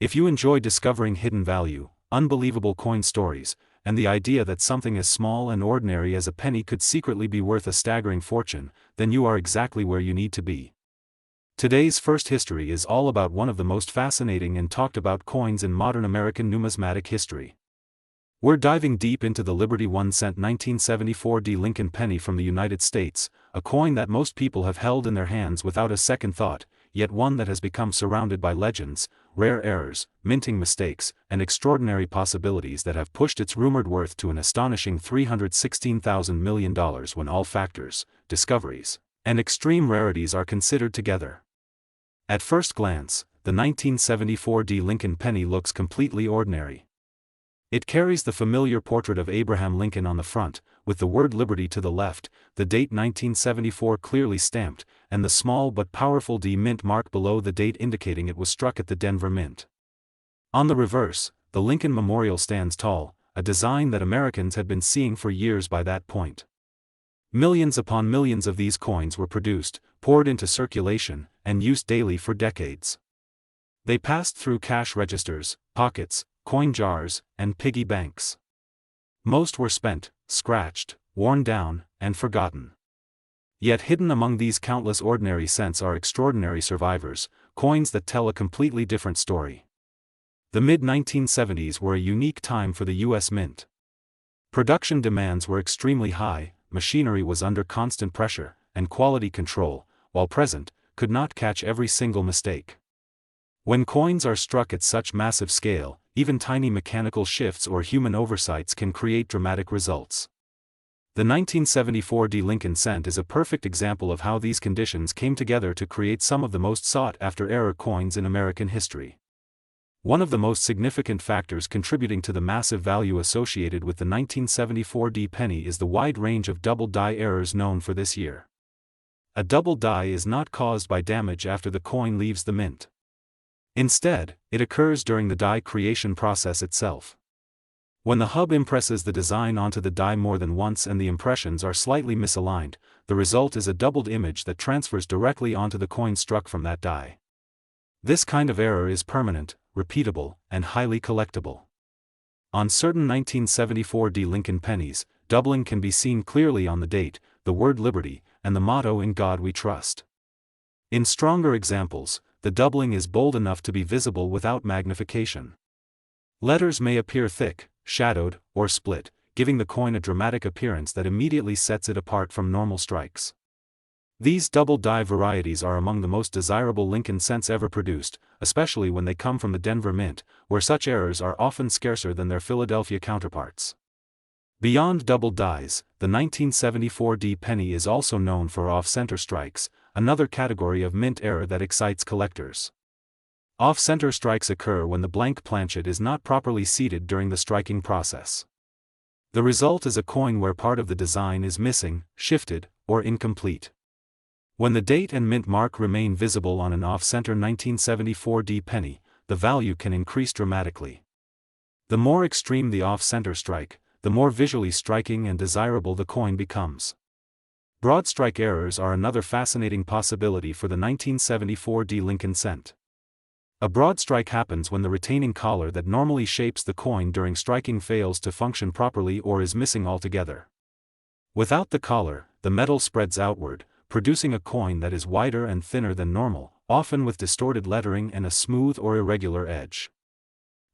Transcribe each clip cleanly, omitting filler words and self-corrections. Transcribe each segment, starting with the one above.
If you enjoy discovering hidden value, unbelievable coin stories, and the idea that something as small and ordinary as a penny could secretly be worth a staggering fortune, then you are exactly where you need to be. Today's first history is all about one of the most fascinating and talked about coins in modern American numismatic history. We're diving deep into the Liberty 1-cent 1974 D. Lincoln penny from the United States, a coin that most people have held in their hands without a second thought, yet one that has become surrounded by legends, rare errors, minting mistakes, and extraordinary possibilities that have pushed its rumored worth to an astonishing $316,000 million when all factors, discoveries, and extreme rarities are considered together. At first glance, the 1974 D. Lincoln penny looks completely ordinary. It carries the familiar portrait of Abraham Lincoln on the front, with the word Liberty to the left, the date 1974 clearly stamped, and the small but powerful D mint mark below the date indicating it was struck at the Denver Mint. On the reverse, the Lincoln Memorial stands tall, a design that Americans had been seeing for years by that point. Millions upon millions of these coins were produced, poured into circulation, and used daily for decades. They passed through cash registers, pockets, coin jars, and piggy banks. Most were spent, scratched, worn down, and forgotten. Yet hidden among these countless ordinary cents are extraordinary survivors, coins that tell a completely different story. The mid-1970s were a unique time for the U.S. Mint. Production demands were extremely high, machinery was under constant pressure, and quality control, while present, could not catch every single mistake. When coins are struck at such massive scale, even tiny mechanical shifts or human oversights can create dramatic results. The 1974 D. Lincoln cent is a perfect example of how these conditions came together to create some of the most sought-after error coins in American history. One of the most significant factors contributing to the massive value associated with the 1974 D. penny is the wide range of double die errors known for this year. A double die is not caused by damage after the coin leaves the mint. Instead, it occurs during the die creation process itself. When the hub impresses the design onto the die more than once and the impressions are slightly misaligned, the result is a doubled image that transfers directly onto the coin struck from that die. This kind of error is permanent, repeatable, and highly collectible. On certain 1974 D. Lincoln pennies, doubling can be seen clearly on the date, the word Liberty, and the motto "In God We Trust." In stronger examples, the doubling is bold enough to be visible without magnification. Letters may appear thick, shadowed, or split, giving the coin a dramatic appearance that immediately sets it apart from normal strikes. These double die varieties are among the most desirable Lincoln cents ever produced, especially when they come from the Denver Mint, where such errors are often scarcer than their Philadelphia counterparts. Beyond double dies, the 1974 D. penny is also known for off-center strikes, another category of mint error that excites collectors. Off-center strikes occur when the blank planchet is not properly seated during the striking process. The result is a coin where part of the design is missing, shifted, or incomplete. When the date and mint mark remain visible on an off-center 1974 D. penny, the value can increase dramatically. The more extreme the off-center strike, the more visually striking and desirable the coin becomes. Broad strike errors are another fascinating possibility for the 1974 D. Lincoln cent. A broad strike happens when the retaining collar that normally shapes the coin during striking fails to function properly or is missing altogether. Without the collar, the metal spreads outward, producing a coin that is wider and thinner than normal, often with distorted lettering and a smooth or irregular edge.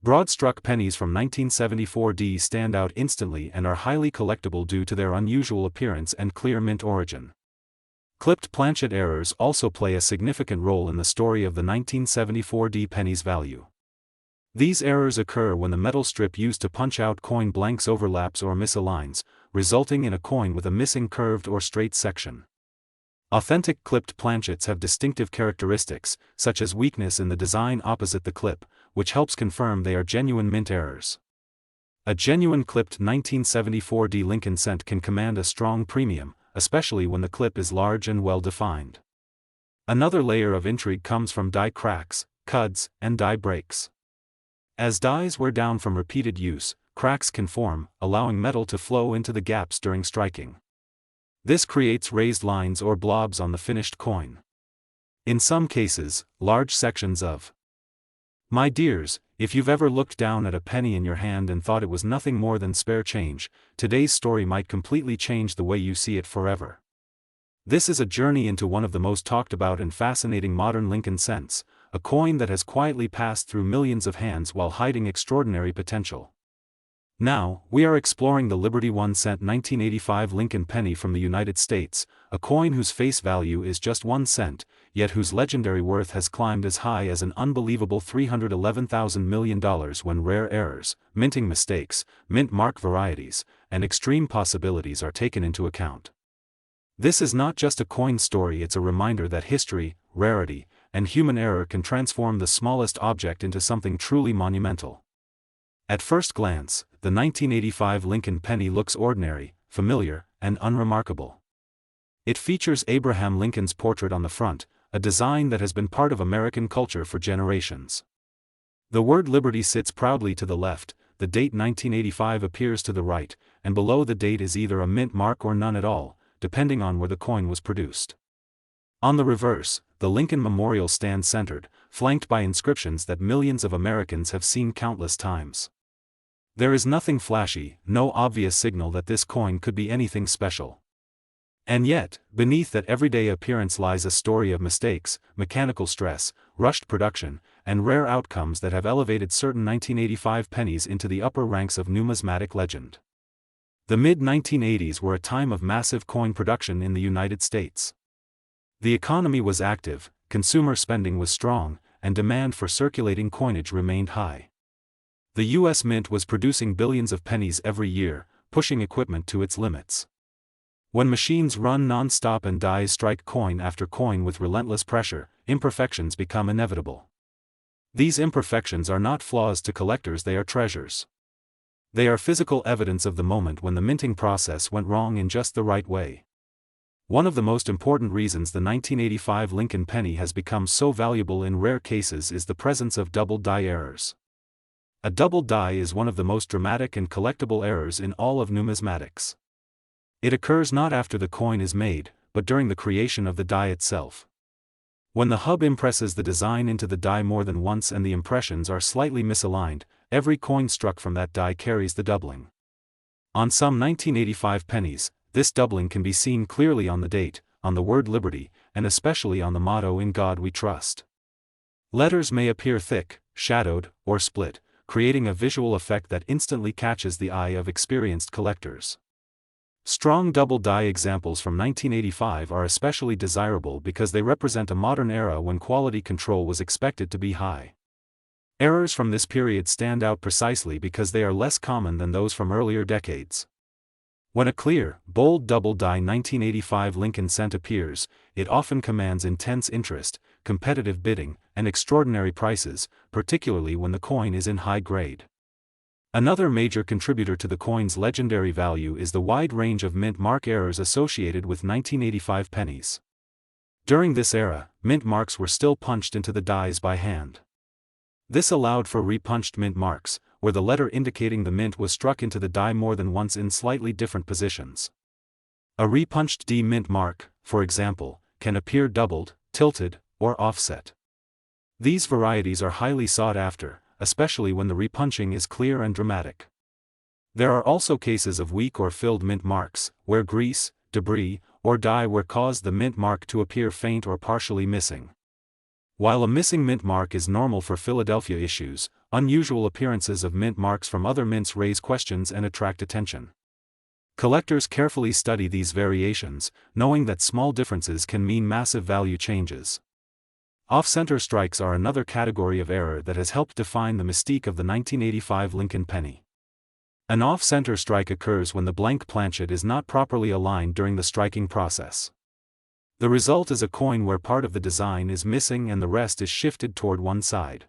Broad-struck pennies from 1974 D stand out instantly and are highly collectible due to their unusual appearance and clear mint origin. Clipped planchet errors also play a significant role in the story of the 1974 D penny's value. These errors occur when the metal strip used to punch out coin blanks overlaps or misaligns, resulting in a coin with a missing curved or straight section. Authentic clipped planchets have distinctive characteristics, such as weakness in the design opposite the clip, which helps confirm they are genuine mint errors. A genuine clipped 1974 D Lincoln cent can command a strong premium, especially when the clip is large and well defined. Another layer of intrigue comes from die cracks, cuds, and die breaks. As dies wear down from repeated use, cracks can form, allowing metal to flow into the gaps during striking. This creates raised lines or blobs on the finished coin. In some cases, large sections of My dears, if you've ever looked down at a penny in your hand and thought it was nothing more than spare change, today's story might completely change the way you see it forever. This is a journey into one of the most talked about and fascinating modern Lincoln cents, a coin that has quietly passed through millions of hands while hiding extraordinary potential. Now, we are exploring the Liberty 1 cent 1985 Lincoln penny from the United States, a coin whose face value is just 1 cent, yet whose legendary worth has climbed as high as an unbelievable $311,000 million when rare errors, minting mistakes, mint mark varieties, and extreme possibilities are taken into account. This is not just a coin story, it's a reminder that history, rarity, and human error can transform the smallest object into something truly monumental. At first glance, the 1985 Lincoln penny looks ordinary, familiar, and unremarkable. It features Abraham Lincoln's portrait on the front, a design that has been part of American culture for generations. The word Liberty sits proudly to the left, the date 1985 appears to the right, and below the date is either a mint mark or none at all, depending on where the coin was produced. On the reverse, the Lincoln Memorial stands centered, flanked by inscriptions that millions of Americans have seen countless times. There is nothing flashy, no obvious signal that this coin could be anything special. And yet, beneath that everyday appearance lies a story of mistakes, mechanical stress, rushed production, and rare outcomes that have elevated certain 1985 pennies into the upper ranks of numismatic legend. The mid-1980s were a time of massive coin production in the United States. The economy was active, consumer spending was strong, and demand for circulating coinage remained high. The U.S. Mint was producing billions of pennies every year, pushing equipment to its limits. When machines run non-stop and dies strike coin after coin with relentless pressure, imperfections become inevitable. These imperfections are not flaws to collectors, they are treasures. They are physical evidence of the moment when the minting process went wrong in just the right way. One of the most important reasons the 1985 Lincoln penny has become so valuable in rare cases is the presence of double die errors. A double die is one of the most dramatic and collectible errors in all of numismatics. It occurs not after the coin is made, but during the creation of the die itself. When the hub impresses the design into the die more than once and the impressions are slightly misaligned, every coin struck from that die carries the doubling. On some 1985 pennies, this doubling can be seen clearly on the date, on the word Liberty, and especially on the motto "In God We Trust." Letters may appear thick, shadowed, or split, creating a visual effect that instantly catches the eye of experienced collectors. Strong double die examples from 1985 are especially desirable because they represent a modern era when quality control was expected to be high. Errors from this period stand out precisely because they are less common than those from earlier decades. When a clear, bold double die 1985 Lincoln cent appears, it often commands intense interest, competitive bidding, and extraordinary prices, particularly when the coin is in high grade. Another major contributor to the coin's legendary value is the wide range of mint mark errors associated with 1985 pennies. During this era, mint marks were still punched into the dies by hand. This allowed for repunched mint marks, where the letter indicating the mint was struck into the die more than once in slightly different positions. A repunched D mint mark, for example, can appear doubled, tilted, or offset. These varieties are highly sought after, especially when the repunching is clear and dramatic. There are also cases of weak or filled mint marks, where grease, debris, or dye were caused the mint mark to appear faint or partially missing. While a missing mint mark is normal for Philadelphia issues, unusual appearances of mint marks from other mints raise questions and attract attention. Collectors carefully study these variations, knowing that small differences can mean massive value changes. Off-center strikes are another category of error that has helped define the mystique of the 1985 Lincoln penny. An off-center strike occurs when the blank planchet is not properly aligned during the striking process. The result is a coin where part of the design is missing and the rest is shifted toward one side.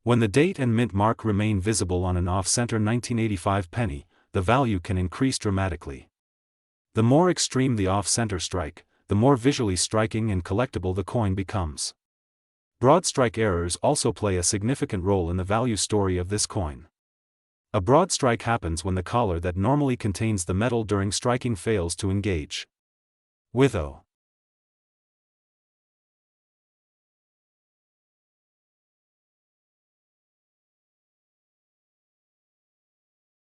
When the date and mint mark remain visible on an off-center 1985 penny, the value can increase dramatically. The more extreme the off-center strike, the more visually striking and collectible the coin becomes. Broad strike errors also play a significant role in the value story of this coin. A broad strike happens when the collar that normally contains the metal during striking fails to engage. With O.